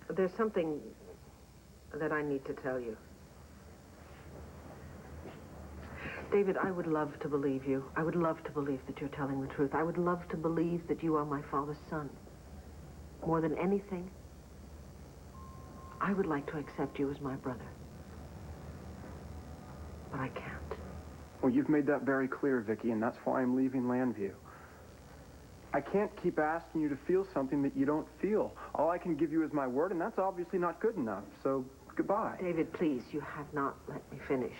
There's something that I need to tell you. David, I would love to believe you. I would love to believe that you're telling the truth. I would love to believe that you are my father's son. More than anything, I would like to accept you as my brother. But I can't. Well, you've made that very clear, Vicki, and that's why I'm leaving Landview. I can't keep asking you to feel something that you don't feel. All I can give you is my word, and that's obviously not good enough, so goodbye. David, please, you have not let me finish.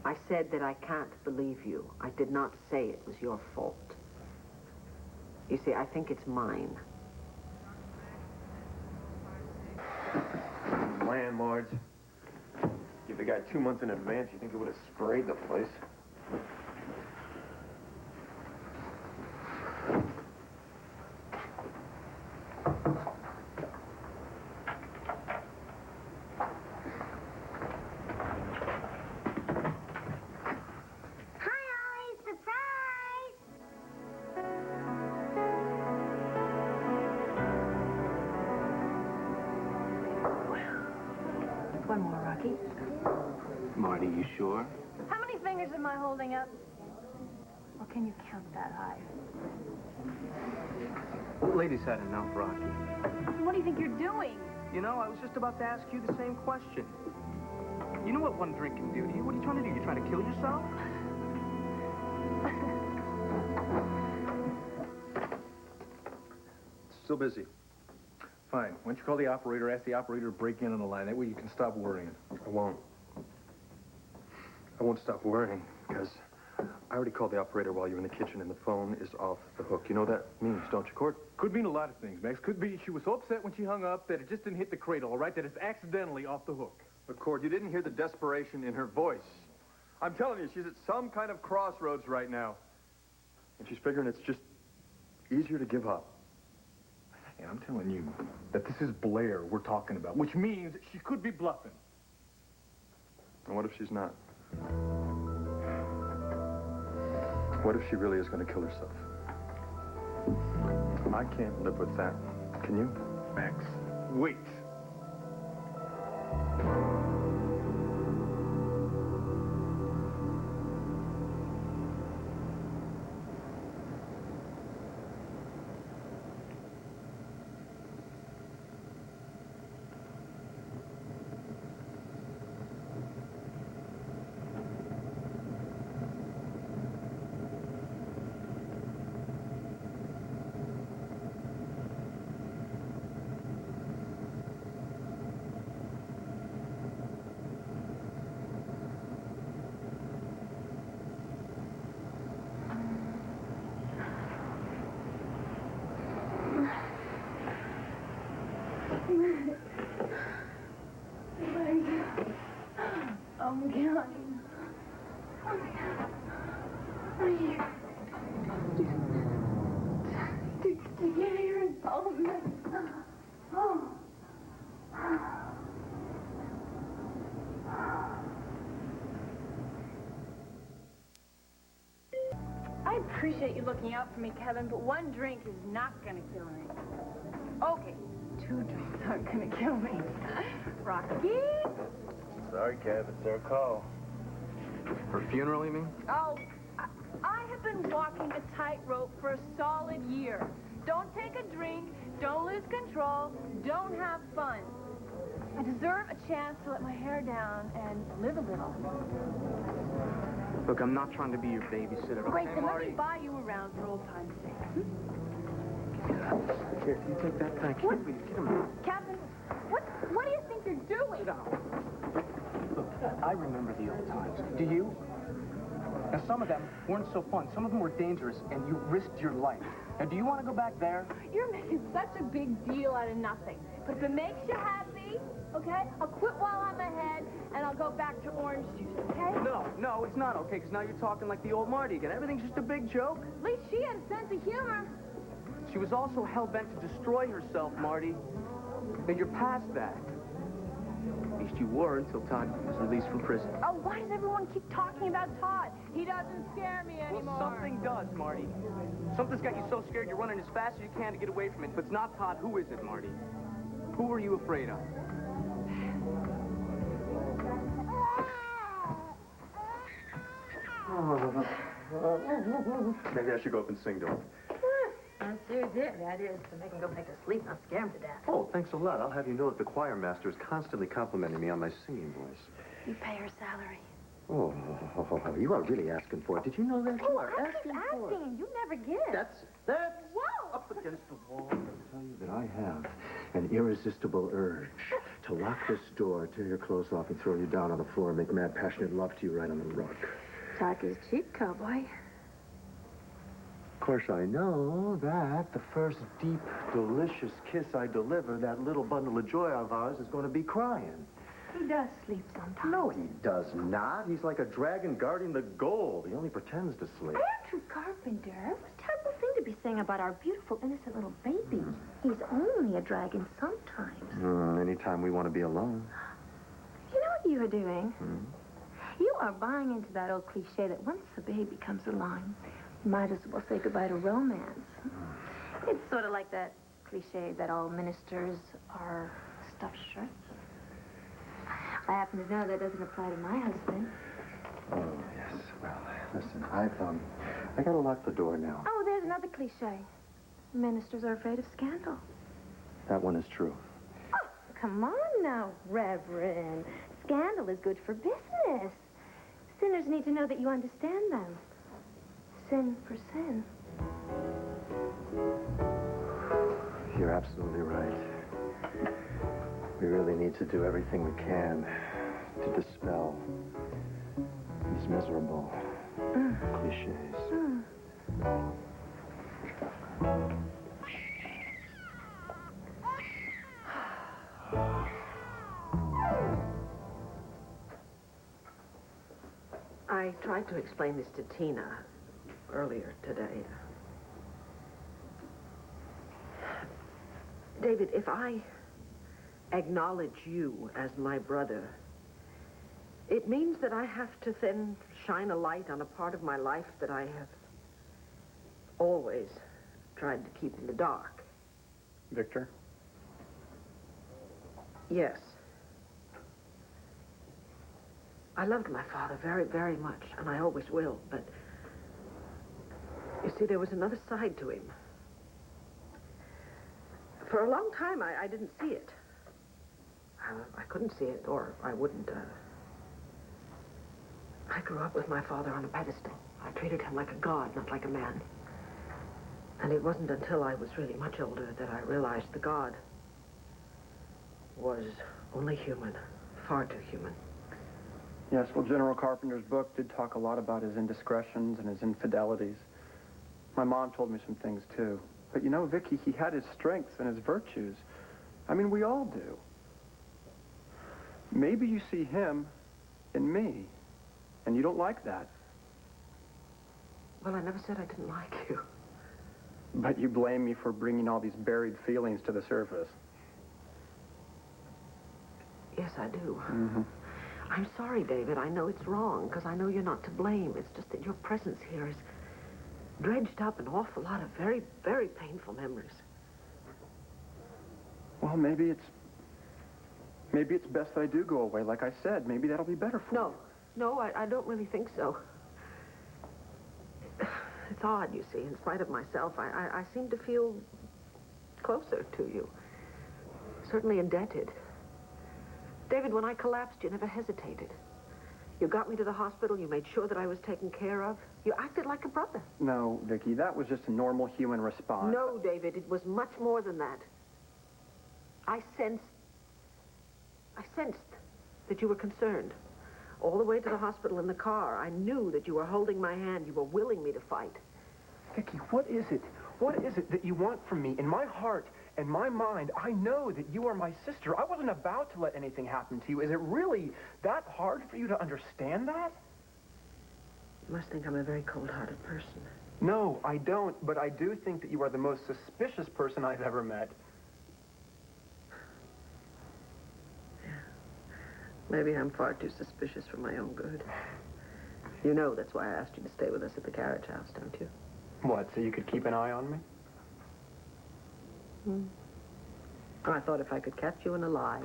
I said that I can't believe you. I did not say it was your fault. You see, I think it's mine. Landlords. Give the guy 2 months in advance, you think it would have sprayed the place. One more, Rocky. Marty, you sure? How many fingers am I holding up? Or can you count that high? Lady's had enough, Rocky. What do you think you're doing? You know, I was just about to ask you the same question. You know what one drink can do to you? What are you trying to do? You trying to kill yourself? Still busy. Fine. Why don't you call the operator, ask the operator to break in on the line. That way you can stop worrying. I won't. I won't stop worrying, because I already called the operator while you were in the kitchen, and the phone is off the hook. You know what that means, don't you, Cord? Could mean a lot of things, Max. Could be she was so upset when she hung up that it just didn't hit the cradle, all right? That it's accidentally off the hook. But, Cord, you didn't hear the desperation in her voice. I'm telling you, she's at some kind of crossroads right now. And she's figuring it's just easier to give up. And I'm telling you that this is Blair we're talking about, which means she could be bluffing. And what if she's not? What if she really is going to kill herself? I can't live with that. Can you? Max, wait. I'm counting. To get here and solve me. Oh. I appreciate you looking out for me, Kevin, but one drink is not gonna kill me. Okay, 2 drinks aren't gonna kill me. Rocky? Sorry, Kev. It's their call. Her funeral, you mean? Oh, I have been walking a tightrope for a solid year. Don't take a drink, don't lose control, don't have fun. I deserve a chance to let my hair down and live a little. Look, I'm not trying to be your babysitter. Great, okay, then Marty? let me buy you around for old time's sake. Here, you take that. Thank you. Get him. Captain, what do you think you're doing? Look, I remember the old times. Do you? Now, some of them weren't so fun. Some of them were dangerous, and you risked your life. Now, do you want to go back there? You're making such a big deal out of nothing. But if it makes you happy, okay, I'll quit while I'm ahead, and I'll go back to orange juice, okay? No, it's not okay, because now you're talking like the old Marty again. Everything's just a big joke. At least she had a sense of humor. She was also hell-bent to destroy herself, Marty. Now, you're past that. At least you were until Todd was released from prison. Oh, why does everyone keep talking about Todd? He doesn't scare me anymore. Well, something does, Marty. Something's got you so scared you're running as fast as you can to get away from it. If it's not Todd, who is it, Marty? Who were you afraid of? Maybe I should go up and sing to him. I'm serious here. The idea is to make him go back to sleep, not scare him to death. Oh, thanks a lot. I'll have you know that the choir master is constantly complimenting me on my singing voice. You pay her salary. Oh, you are really asking for it. Did you know that? You are I'm just asking for it. asking, and you never give. That's Whoa! up against the wall. I tell you that I have an irresistible urge to lock this door, tear your clothes off, and throw you down on the floor and make mad, passionate love to you right on the rug. Talk is cheap, cowboy. Of course, I know that the first deep, delicious kiss I deliver, that little bundle of joy of ours is going to be crying. He does sleep sometimes. No, he does not. He's like a dragon guarding the gold. He only pretends to sleep. Andrew Carpenter, what a terrible thing to be saying about our beautiful, innocent little baby. He's only a dragon sometimes. Anytime we want to be alone. You know what you are doing? You are buying into that old cliche that once a baby comes along, you might as well say goodbye to romance. It's sort of like that cliche that all ministers are stuffed shirts. I happen to know that doesn't apply to my husband. Oh, yes. Well, listen, I gotta lock the door now. Oh, there's another cliche. Ministers are afraid of scandal. That one is true. Oh, come on now, Reverend. Scandal is good for business. Sinners need to know that you understand them. Sin for sin. You're absolutely right. We really need to do everything we can to dispel these miserable cliches. I tried to explain this to Tina earlier today. David, if I acknowledge you as my brother, it means that I have to then shine a light on a part of my life that I have always tried to keep in the dark. Victor? Yes. I loved my father very, very much, and I always will, but you see, there was another side to him. For a long time, I didn't see it. I couldn't see it, or I wouldn't. I grew up with my father on a pedestal. I treated him like a god, not like a man. And it wasn't until I was really much older that I realized the god was only human, far too human. Yes, well, General Carpenter's book did talk a lot about his indiscretions and his infidelities. My mom told me some things, too. But you know, Vicky, he had his strengths and his virtues. I mean, we all do. Maybe you see him in me, and you don't like that. Well, I never said I didn't like you. But you blame me for bringing all these buried feelings to the surface. Yes, I do. I'm sorry, David. I know it's wrong, because I know you're not to blame. It's just that your presence here has dredged up an awful lot of very, very painful memories. Well, maybe it's best I do go away, like I said. Maybe that'll be better for you. No, I don't really think so. It's odd, you see. In spite of myself, I seem to feel closer to you. Certainly indebted. David, when I collapsed, you never hesitated. You got me to the hospital. You made sure that I was taken care of. You acted like a brother. No, Vicky, that was just a normal human response. No, David, it was much more than that. I sensed that you were concerned. All the way to the hospital in the car, I knew that you were holding my hand. You were willing me to fight. Vicky, what is it? What is it that you want from me? In my heart and my mind, I know that you are my sister. I wasn't about to let anything happen to you. Is it really that hard for you to understand that? You must think I'm a very cold-hearted person. No, I don't, but I do think that you are the most suspicious person I've ever met. Maybe I'm far too suspicious for my own good. You know that's why I asked you to stay with us at the carriage house, don't you? I thought if I could catch you in a lie,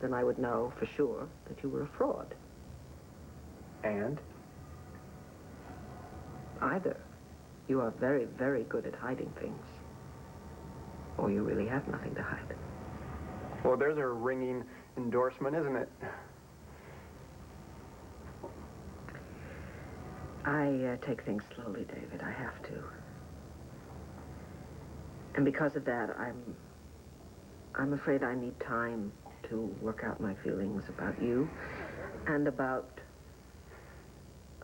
then I would know for sure that you were a fraud. And? Either you are very, very good at hiding things, or you really have nothing to hide. Well, there's a ringing endorsement, isn't it? I take things slowly, David. I have to. And because of that, I'm afraid I need time to work out my feelings about you and about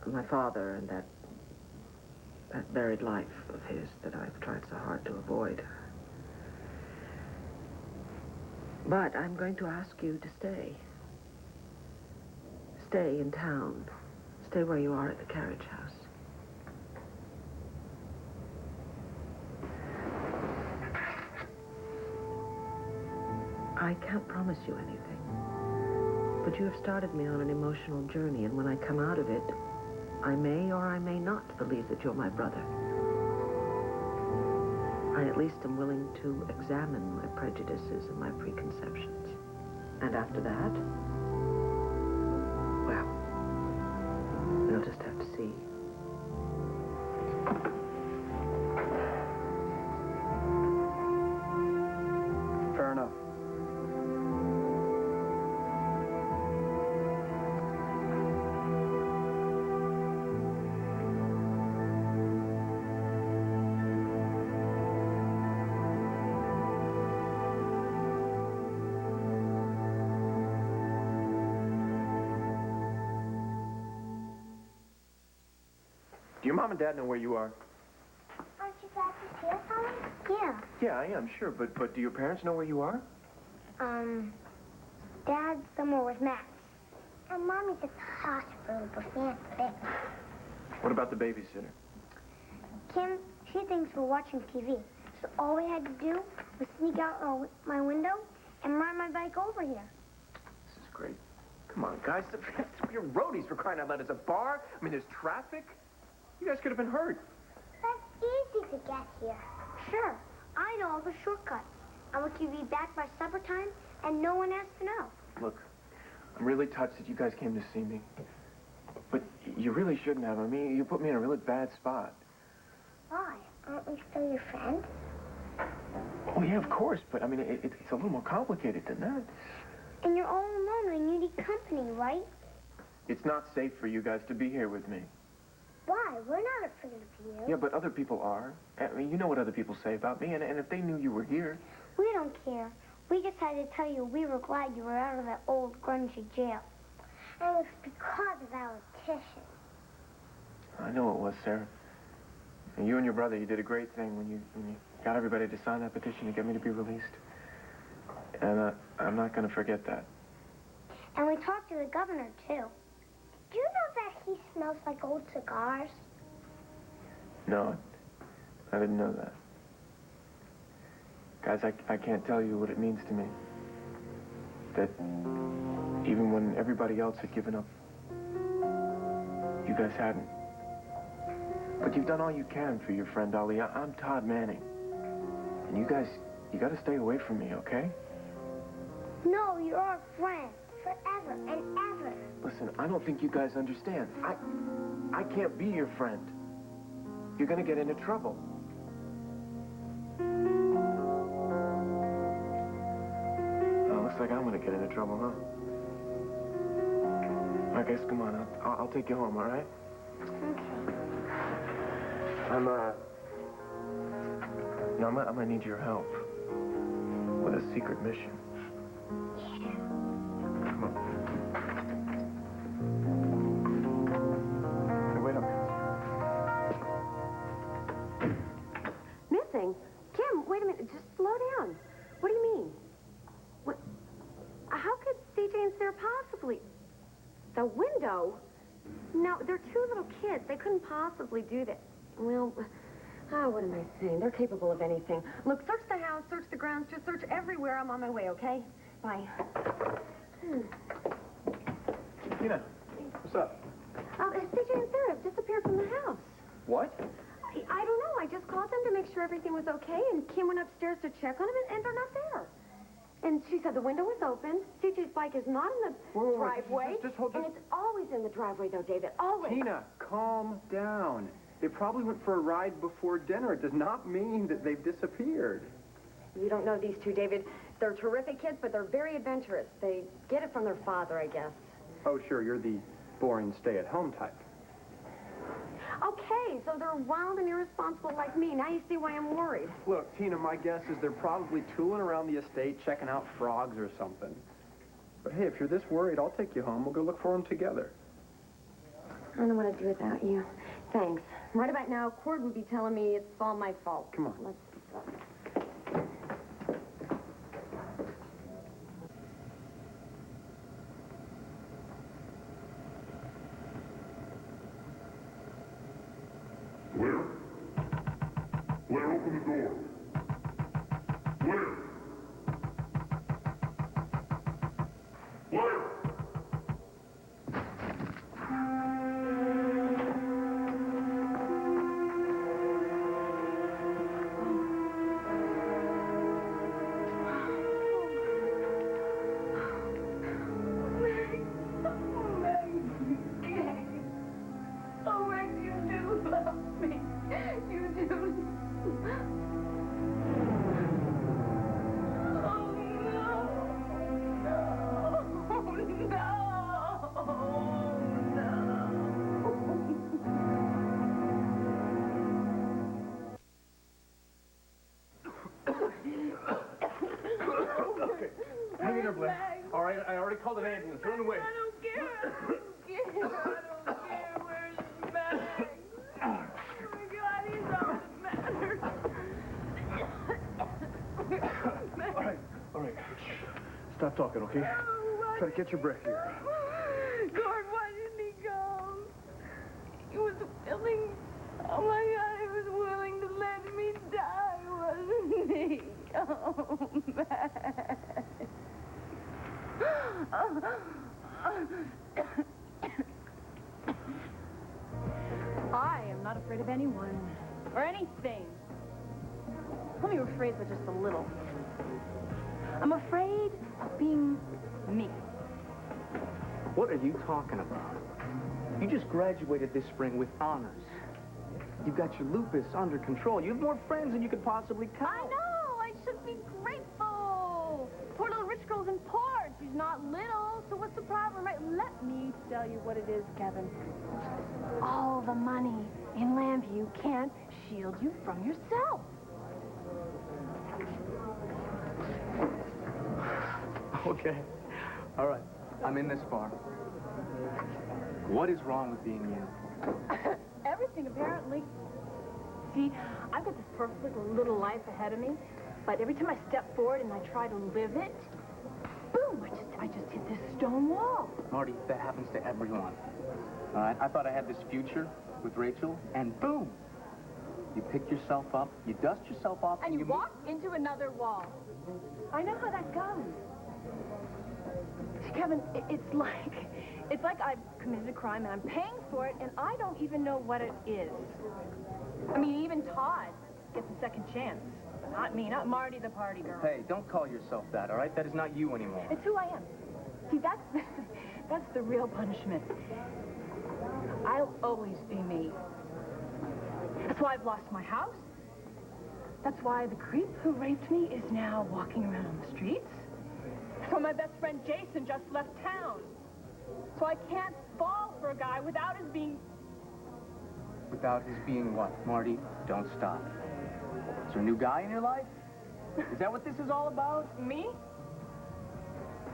my father and that buried life of his that I've tried so hard to avoid. But I'm going to ask you to stay. Stay in town. Stay where you are at the carriage house. I can't promise you anything, but you have started me on an emotional journey, and when I come out of it, I may or I may not believe that you're my brother. I at least am willing to examine my prejudices and my preconceptions. And after that, well, we'll just have to see. Fair enough. Do your mom and dad know where you are? Aren't you glad to see us, Ollie? Yeah. Yeah, I am, sure. But do your parents know where you are? Dad's somewhere with Max. And Mommy's at the hospital with Aunt Becky. What about the babysitter? Kim, she thinks we're watching TV. So all we had to do was sneak out my window and ride my bike over here. This is great. Come on, guys. You're roadies, for crying out loud. There's a bar. I mean, there's traffic. You guys could have been hurt. That's easy to get here. Sure. I know all the shortcuts. And we can be back by supper time, and no one has to know. Look, I'm really touched that you guys came to see me. But you really shouldn't have. I mean, you put me in a really bad spot. Why? Aren't we still your friends? Oh, yeah, of course. But, I mean, it's a little more complicated than that. And you're all alone and you need company, right? It's not safe for you guys to be here with me. Why? We're not afraid of you. Yeah, but other people are. I mean, you know what other people say about me, and if they knew you were here... We don't care. We decided to tell you we were glad you were out of that old grungy jail. And it was because of our petition. I know it was, Sarah. And you and your brother, you did a great thing when you got everybody to sign that petition to get me to be released. And I'm not going to forget that. And we talked to the governor, too. Do you know that he smells like old cigars? No, I didn't know that. Guys, I can't tell you what it means to me. That even when everybody else had given up, you guys hadn't. But you've done all you can for your friend, Ollie. I'm Todd Manning. And you guys, you gotta stay away from me, okay? No, you're our friend. Forever and ever. Listen, I don't think you guys understand. I can't be your friend. You're gonna get into trouble. Oh, looks like I'm gonna get into trouble, huh? I guess, come on, I'll take you home, all right? Okay. I'm gonna need your help with a secret mission. Come on. Hey, wait up. Missing? Kim, wait a minute. Just slow down. What do you mean? What? How could CJ and Sarah possibly? The window? No, they're two little kids. They couldn't possibly do this. Well, what am I saying? They're capable of anything. Look, search the house, search the grounds, just search everywhere. I'm on my way, okay? Bye. Tina, what's up? CJ and Sarah have disappeared from the house. What? I don't know. I just called them to make sure everything was okay, and Kim went upstairs to check on them, and they're not there. said the window was open. CJ's bike is not in the Whoa, driveway. just hold and it's always in the driveway, though, David. Always. Tina, calm down. They probably went for a ride before dinner. It does not mean that they've disappeared. You don't know these two, David. They're terrific kids, but they're very adventurous. They get it from their father, I guess. Oh, sure, you're the boring stay-at-home type. Okay, so they're wild and irresponsible like me. Now you see why I'm worried. Look, Tina, my guess is they're probably tooling around the estate, checking out frogs or something. But hey, if you're this worried, I'll take you home. We'll go look for them together. I don't know what I'd do without you. Thanks. Right about now, Cord would be telling me it's all my fault. Come on. Let's Blair? Blair, open the door. Blair! Blair! Oh, Max, you do love me. You do. Oh, no. Okay. Hang in there, Blair. All right, I already called an ambulance. Run away. I don't care. I don't care. Where's Max? Oh, my God, he's all that matters. All right. Stop talking, okay? Try to catch your breath here. Gord, why didn't he go? He was willing. Oh, my God, he was willing to let me die, wasn't he? Oh, Max. I am not afraid of anyone or anything. Let me rephrase it just a little. I'm afraid of being me. What are you talking about? You just graduated this spring with honors. You've got your lupus under control. You have more friends than you could possibly count. I know! I should be grateful! Poor little rich girl's in port. She's not little, so what's the problem, right? Let me tell you what it is, Kevin. All the money in Lambview can't shield you from yourself. Okay. All right. I'm in this far. What is wrong with being you? Everything, apparently. See, I've got this perfect little life ahead of me, but every time I step forward and I try to live it, boom, I just hit this stone wall. Marty, that happens to everyone. All right? I thought I had this future with Rachel, and boom. You pick yourself up, you dust yourself off, And you walk into another wall. I know how that goes. See, Kevin, it's like I've committed a crime and I'm paying for it and I don't even know what it is. I mean, even Todd gets a second chance. Not me, not Marty the party girl. Hey, don't call yourself that, all right? That is not you anymore. It's who I am. See, that's the real punishment. I'll always be me. That's why I've lost my house. That's why the creep who raped me is now walking around on the streets. That's why my best friend Jason just left town. So I can't fall for a guy without his being... Without his being what? Marty, don't stop. Is there a new guy in your life? Is that what this is all about? Me?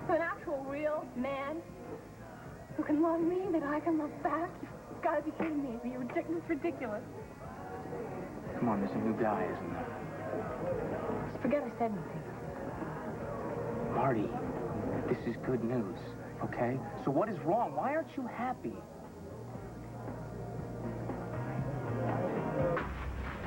An actual real man who can love me, that I can love back? You've got to be kidding me. It's ridiculous. Come on, there's a new guy, isn't there? Just forget I said anything. Marty, this is good news, okay? So what is wrong? Why aren't you happy?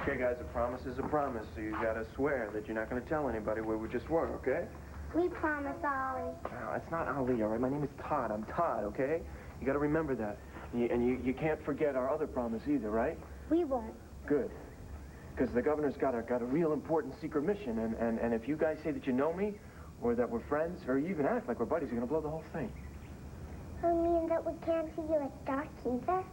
Okay, guys, a promise is a promise, so you gotta swear that you're not gonna tell anybody where we just were, okay? We promise, Ollie. No, it's not Ali, all right? My name is Todd. I'm Todd, okay? You gotta remember that. And you can't forget our other promise either, right? We won't. Good. Because the governor's got a real important secret mission, and if you guys say that you know me, or that we're friends, or you even act like we're buddies, you're gonna blow the whole thing. You mean that we can't see you at dark either?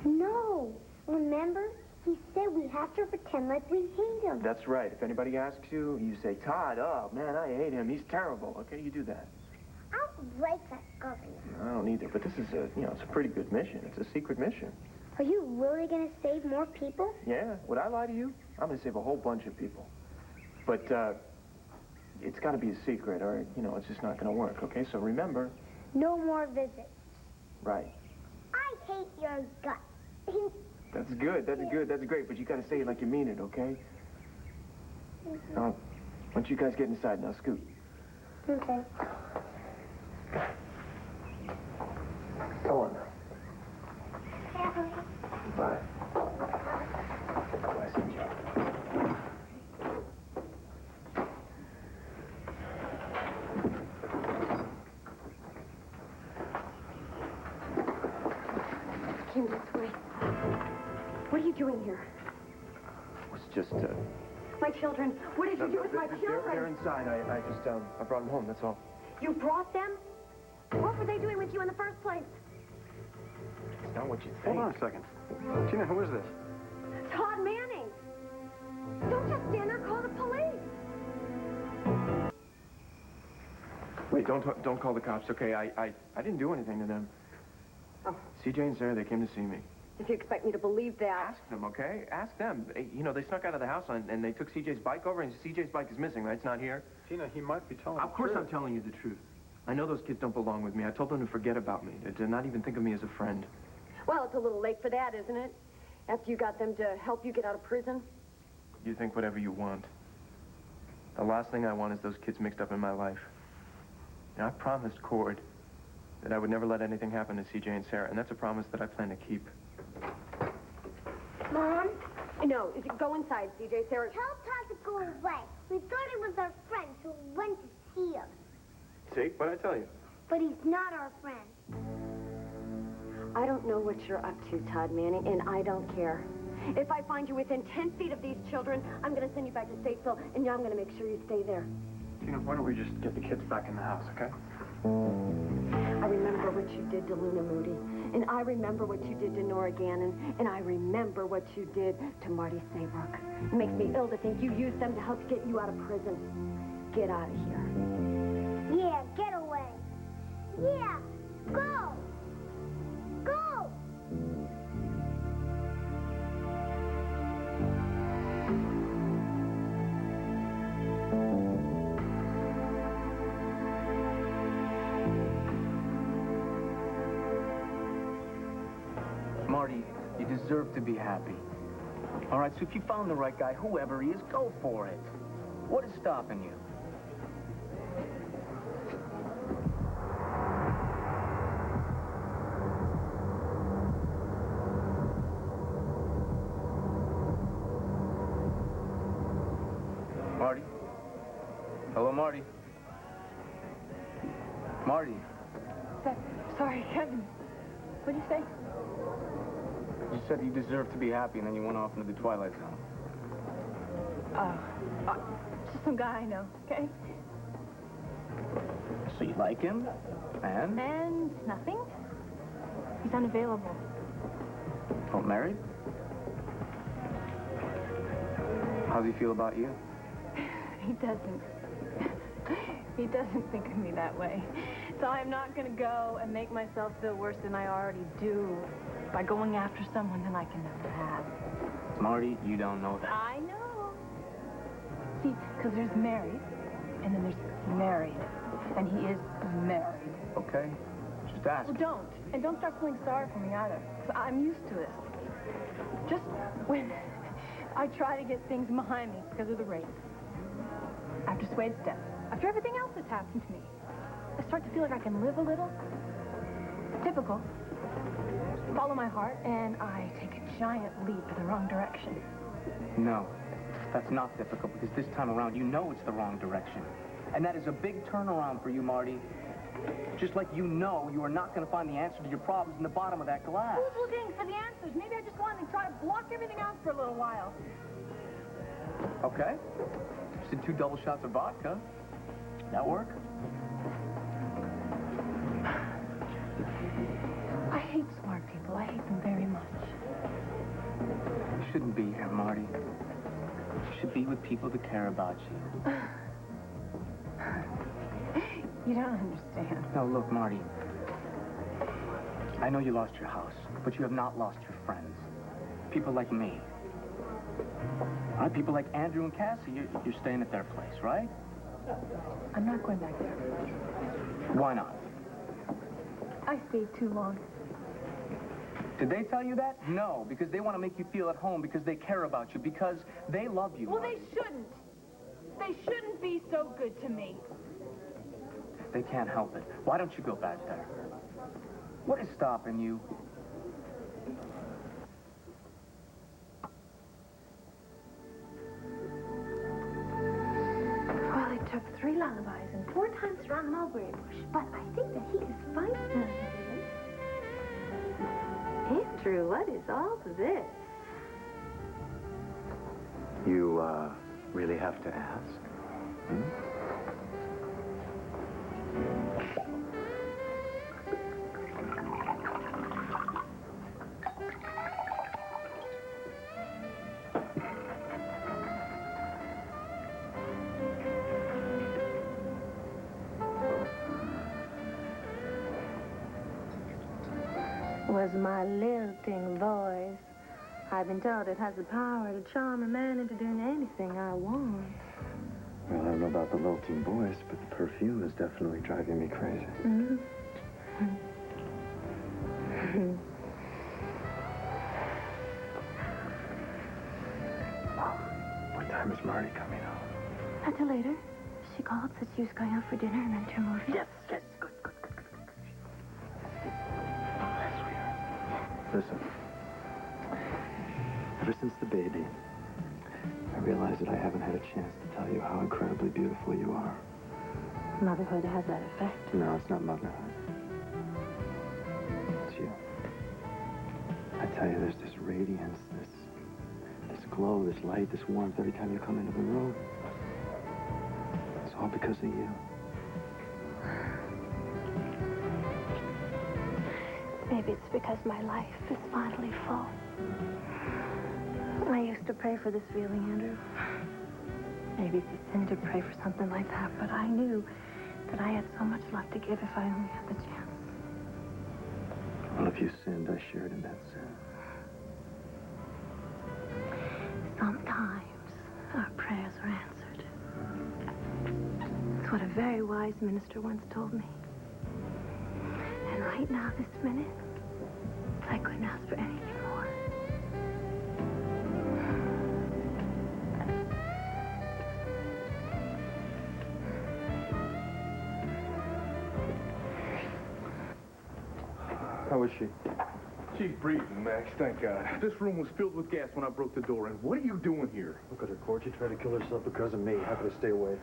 No. Remember? He said we have to pretend like we hate him. That's right. If anybody asks you, you say, Todd, oh, man, I hate him. He's terrible. Okay, you do that. I don't like that governor. I don't either, but this is it's a pretty good mission. It's a secret mission. Are you really going to save more people? Yeah, would I lie to you? I'm going to save a whole bunch of people. But, it's got to be a secret, or, it's just not going to work, okay? So remember... No more visits. Right. I hate your gut. That's good, that's great, but you got to say it like you mean it, okay? Now, why don't you guys get inside now, scoot. Okay. Come on now. Bye. Bye, CJ. Came this way. What are you doing here? It's just, My children. What did you do with my children? They're inside. I brought them home, that's all. You brought them? What were they doing with you in the first place? It's not what you think. Hold on a second. Tina, who is this? Todd Manning. Don't just stand there. Call the police. Wait, don't call the cops, okay? I didn't do anything to them. Oh. CJ and Sarah, they came to see me. If you expect me to believe that. Ask them, okay? Ask them. They snuck out of the house and they took CJ's bike over, and CJ's bike is missing, right? It's not here. Tina, he might be telling Of course I'm telling you the truth. I know those kids don't belong with me. I told them to forget about me, to not even think of me as a friend. Well, it's a little late for that, isn't it? After you got them to help you get out of prison. You think whatever you want. The last thing I want is those kids mixed up in my life. I promised Cord that I would never let anything happen to CJ and Sarah, and that's a promise that I plan to keep. Mom? No, go inside, CJ. Sarah. Tell Todd to go away. We thought he was our friend, so we went to see him. See? What'd I tell you? But he's not our friend. I don't know what you're up to, Todd Manning, and I don't care. If I find you within 10 feet of these children, I'm going to send you back to Statesville, and I'm going to make sure you stay there. Tina, why don't we just get the kids back in the house, okay? I remember what you did to Luna Moody, and I remember what you did to Nora Gannon, and I remember what you did to Marty Saybrook. It makes me ill to think you used them to help get you out of prison. Get out of here. Yeah, get away. Yeah, go. Go. Marty, you deserve to be happy. All right, so if you found the right guy, whoever he is, go for it. What is stopping you? Marty? Hello, Marty? Marty? Sorry, Kevin. What did you say? You said you deserve to be happy, and then you went off into the Twilight Zone. Just some guy I know, okay? So you like him? And? And nothing. He's unavailable. Oh, married? How does he feel about you? He doesn't. He doesn't think of me that way. So I'm not going to go and make myself feel worse than I already do by going after someone that I can never have. Marty, you don't know that. I know. See, because there's married, and then there's married. And he is married. Okay. Just ask. Well, don't. And don't start feeling sorry for me either. 'Cause I'm used to this. Just when I try to get things behind me because of the rape. After Swade's death. After everything else that's happened to me. I start to feel like I can live a little. Typical. Follow my heart, and I take a giant leap in the wrong direction. No, that's not difficult, because this time around, you know it's the wrong direction. And that is a big turnaround for you, Marty. Just like you know you are not going to find the answer to your problems in the bottom of that glass. Who's looking for the answers? Maybe I just wanted to try to block everything out for a little while. Okay. Just did 2 double shots of vodka. That work? I hate smart people. I hate them very much. You shouldn't be here, Marty. You should be with people that care about you. You don't understand. No, look, Marty. I know you lost your house, but you have not lost your friends. People like me. All right, people like Andrew and Cassie, you're staying at their place, right? I'm not going back there. Why not? I stayed too long. Did they tell you that? No, because they want to make you feel at home, because they care about you, because they love you. Well, they shouldn't. They shouldn't be so good to me. They can't help it. Why don't you go back there? What is stopping you? Well, it took 3 lullabies and 4 times around the mulberry bush, but I think that he is fine. Andrew, what is all this? You, really have to ask? Hmm? Was my lilting voice. I've been told it has the power to charm a man into doing anything I want. Well, I don't know about the lilting voice, but the perfume is definitely driving me crazy. Mom, what time is Marty coming home? Until later. She called, said she was going out for dinner and then to a movie. Yes, good. Listen, ever since the baby, I realized that I haven't had a chance to tell you how incredibly beautiful you are. Motherhood has that effect. No, it's not motherhood. It's you. I tell you, there's this radiance, this glow, this light, this warmth every time you come into the room. It's all because of you. Maybe it's because my life is finally full. I used to pray for this feeling, Andrew. Maybe it's a sin to pray for something like that, but I knew that I had so much love to give if I only had the chance. Well, if you sinned, I shared in that sin. Sometimes our prayers are answered. It's what a very wise minister once told me. And right now, this minute, I couldn't ask for anything more. How is she? She's breathing, Max, thank God. This room was filled with gas when I broke the door in. What are you doing here? Look at her, Cord. She tried to kill herself because of me. How could I stay away?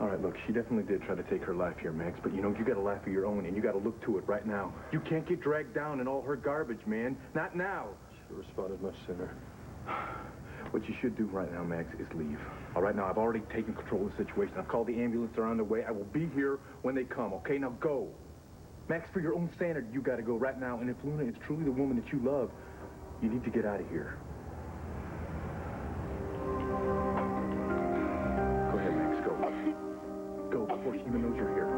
All right, look, she definitely did try to take her life here, Max, but you know, you got a life of your own, and you got to look to it right now. You can't get dragged down in all her garbage, man. Not now. Should have responded much sooner. What you should do right now, Max, is leave. All right, now, I've already taken control of the situation. I've called the ambulance. They're on their way. I will be here when they come, okay? Now, go. Max, for your own sanity, you got to go right now, and if Luna is truly the woman that you love, you need to get out of here. Go ahead, Max, go. Go before she even knows you're here.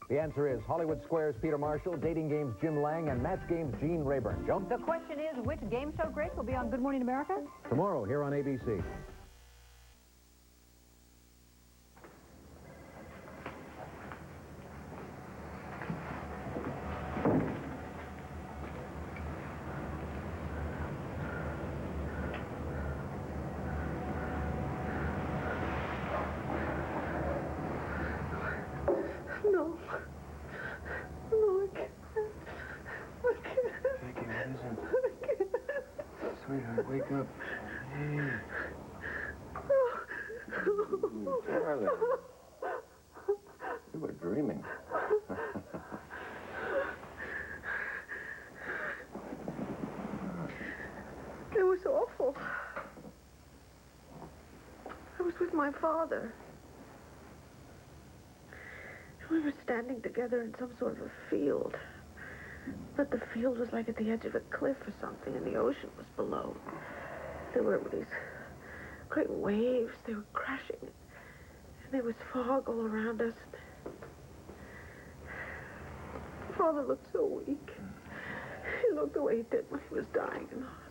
The answer is Hollywood Squares' Peter Marshall, Dating Game's Jim Lang, and Match Game's Gene Rayburn. Joan? The question is, which game show great will be on Good Morning America? Tomorrow here on ABC. No. No, I can't. I can't. Vicky, what is it? Sweetheart, wake up. Hey. Darling. You were dreaming. was awful. I was with my father. We were standing together in some sort of a field. But the field was like at the edge of a cliff or something, and the ocean was below. There were these great waves. They were crashing. And there was fog all around us. Father looked so weak. He looked the way he did when he was dying in the hospital.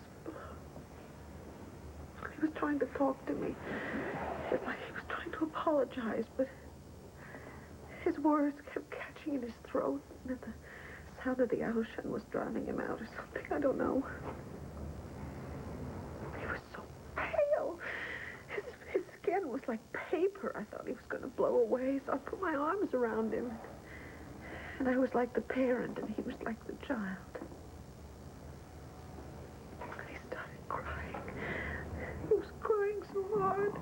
He was trying to talk to me. It's like he was trying to apologize, but his words kept catching in his throat, and the sound of the ocean was drowning him out or something. I don't know. He was so pale. His skin was like paper. I thought he was going to blow away, so I put my arms around him. And I was like the parent, and he was like the child. And he started crying. He was crying so hard.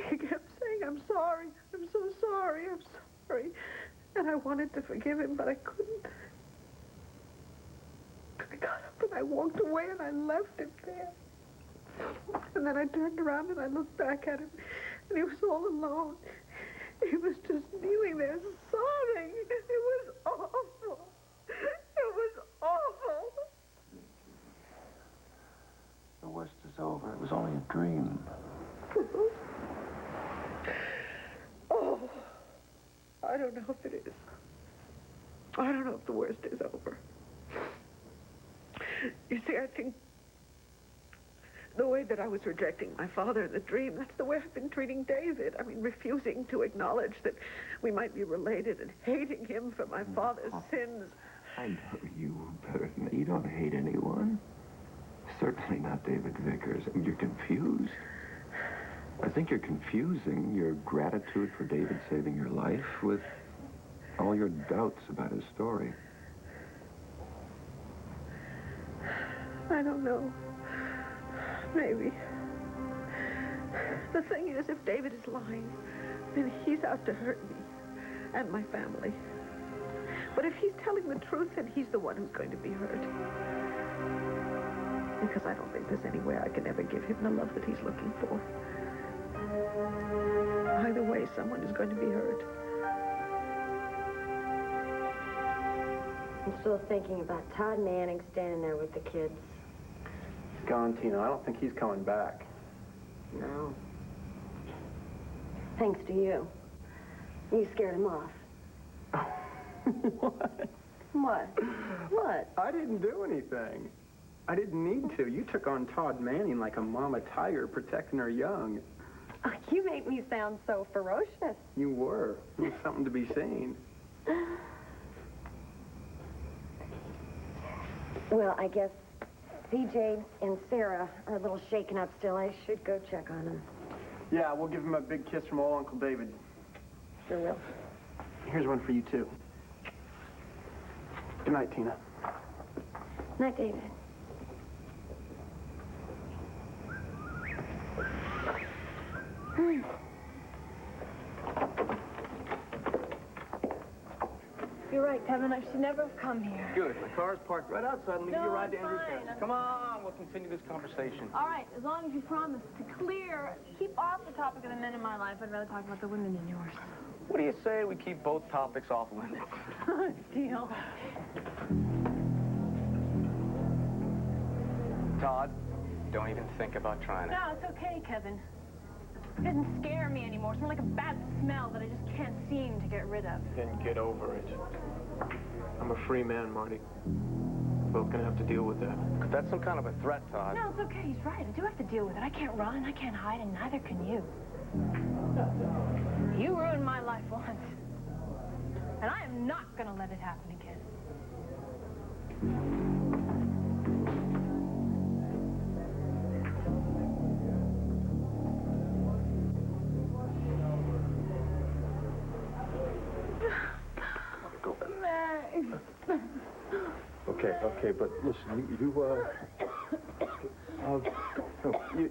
He kept saying, I'm sorry. I'm so sorry. I'm sorry. And I wanted to forgive him, but I couldn't. I got up and I walked away and I left him there. And then I turned around and I looked back at him, and he was all alone. He was just kneeling there sobbing. It was awful. It was awful. The worst is over. It was only a dream. Oh, I don't know if it is. I don't know if the worst is over. You see, I think the way that I was rejecting my father in the dream, that's the way I've been treating David. I mean, refusing to acknowledge that we might be related and hating him for my father's sins. I know you better than that. You don't hate anyone. Certainly not David Vickers. I mean, you're confused. I think you're confusing your gratitude for David saving your life with all your doubts about his story. I don't know. Maybe. The thing is, if David is lying, then he's out to hurt me and my family. But if he's telling the truth, then he's the one who's going to be hurt. Because I don't think there's any way I can ever give him the love that he's looking for. Either way, someone is going to be hurt. I'm still thinking about Todd Manning standing there with the kids. He's gone, Tina. I don't think he's coming back. No. Thanks to you. You scared him off. What? What? What? I didn't do anything. I didn't need to. You took on Todd Manning like a mama tiger protecting her young. Oh, you make me sound so ferocious. You were. It was something to be seen. Well, I guess CJ and Sarah are a little shaken up still. I should go check on them. Yeah, we'll give him a big kiss from old Uncle David. Sure will. Here's one for you, too. Good night, Tina. Night, David. You're right, Kevin. I should never have come here. Good. The car's parked right outside and leave you ride to Andrew's fine. house. Come on, we'll continue this conversation. All right, as long as you promise to keep off the topic of the men in my life, I'd rather talk about the women in yours. What do you say we keep both topics off limits? Deal. Todd, don't even think about trying it. No, it's okay, Kevin. It doesn't scare me anymore. It's more like a bad smell that I just can't seem to get rid of. Then get over it. I'm a free man, Marty. We're both gonna have to deal with that. But that's some kind of a threat, Todd. No, it's okay. He's right. I do have to deal with it. I can't run, I can't hide, and neither can you. You ruined my life once. And I am not going to let it happen again. Okay, but listen,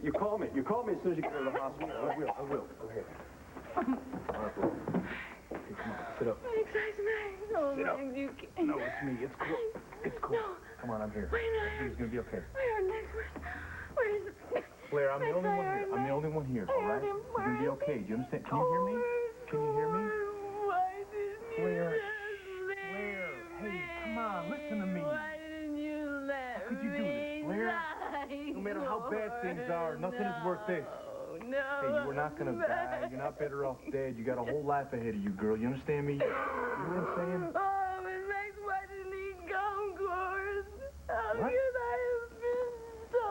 you call me. You call me as soon as you get to the hospital. I will. Go ahead. Okay, come on, sit up. Max, no, Sit up. Max, you can't. No, it's me. It's cool. It's cool. No. Come on, I'm here. Wait a minute. Everything's gonna be okay. I heard next Blair, I'm the only one here. I'm the only one here, all right? You're going to be okay. Do you understand? Can you hear me? Can you hear me? Blair. Blair. Hey, come on. Listen to me. Why didn't you let How could you do this, Blair? No matter how bad things are, nothing is worth this. No. Hey, you were not going to die. You're not better off dead. You got a whole life ahead of you, girl. You understand me? You know what I'm saying? Oh, but Max, why didn't he come, Gord? How What? could I have been so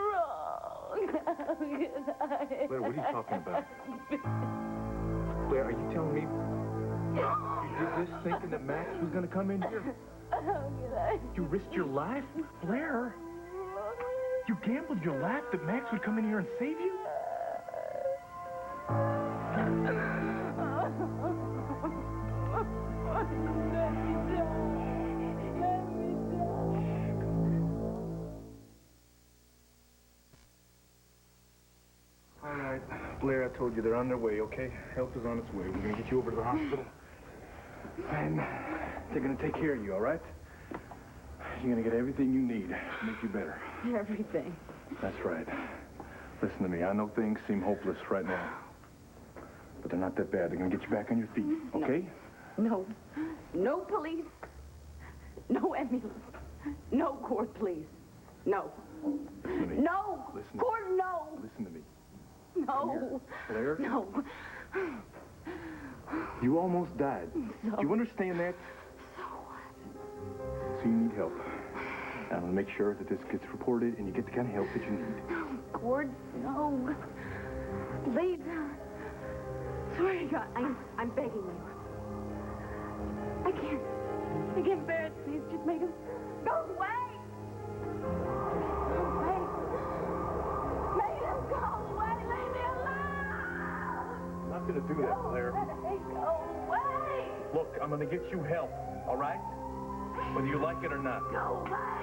wrong? How could I have Blair, what are you talking about? Blair, are you telling me you did this thinking that Max was going to come in here? How could I? You risked your life? Blair, you gambled your life that Max would come in here and save you? All right, Blair, I told you they're on their way, okay? Help is on its way. We're going to get you over to the hospital. And they're going to take care of you, all right? You're going to get everything you need to make you better. Everything. That's right. Listen to me. I know things seem hopeless right now. But they're not that bad. They're going to get you back on your feet, okay? No. No police. No ambulance. No court, please. No. Listen to me. No. Listen. Court, no. Listen to me. No. Blair? No. You almost died. So- Do you understand that? So what? So you need help. I'm going to make sure that this gets reported and you get the kind of help that you need. Court, no. Please. Swear to God, I'm begging you. I can't bear it. Please, just make him go away. Go away. Make him go away. Leave me alone. I'm not going to do that, Blair. Go away. Look, I'm going to get you help, all right? Whether you like it or not. Go away.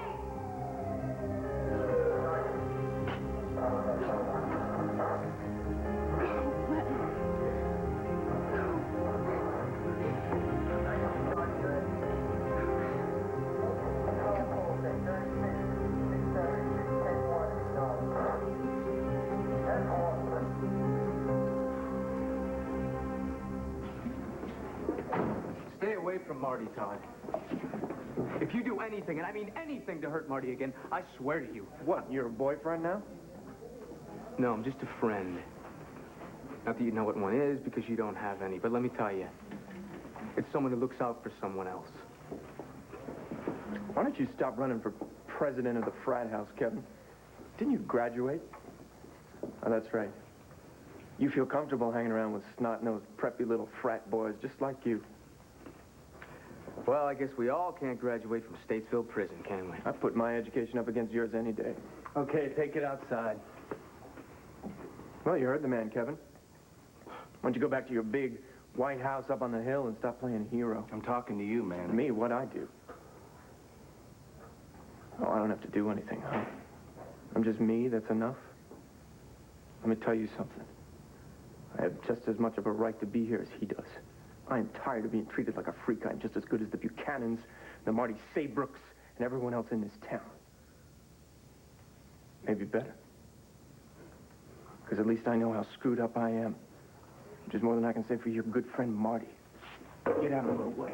Stay away from Marty, Todd. If you do anything, and I mean anything to hurt Marty again, I swear to you. What, you're a boyfriend now? No, I'm just a friend. Not that you know what one is, because you don't have any. But let me tell you, it's someone who looks out for someone else. Why don't you stop running for president of the frat house, Kevin? Didn't you graduate? Oh, that's right. You feel comfortable hanging around with snot-nosed, preppy little frat boys just like you. Well, I guess we all can't graduate from Statesville Prison, can we? I'd put my education up against yours any day. Okay, take it outside. Well, you heard the man, Kevin. Why don't you go back to your big White House up on the hill and stop playing hero? I'm talking to you, man. Me, what I do. Oh, I don't have to do anything, huh? I'm just me, that's enough? Let me tell you something. I have just as much of a right to be here as he does. I am tired of being treated like a freak. I'm just as good as the Buchanans, the Marty Sabrooks, and everyone else in this town. Maybe better. Because at least I know how screwed up I am. Which is more than I can say for your good friend Marty. Get out of the way.